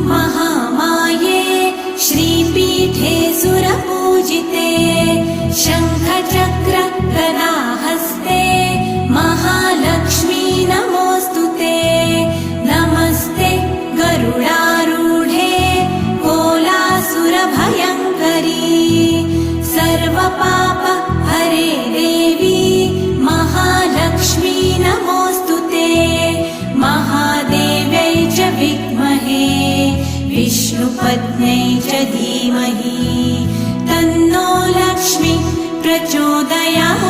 महामाये श्रीपीठे सुरपूजिते शङ्खचक्र गदाहस्ते महालक्ष्मी नमोऽस्तुते नमस्ते गरुडारूढे कोलासुरभयङ्करी सर्वपाप हरे देवी महालक्ष्मी नमोऽस्तुते महादेव्यै च विद्महे विष्णुपत्न्यै च धीमहि तन्नो लक्ष्मी प्रचोदयात्।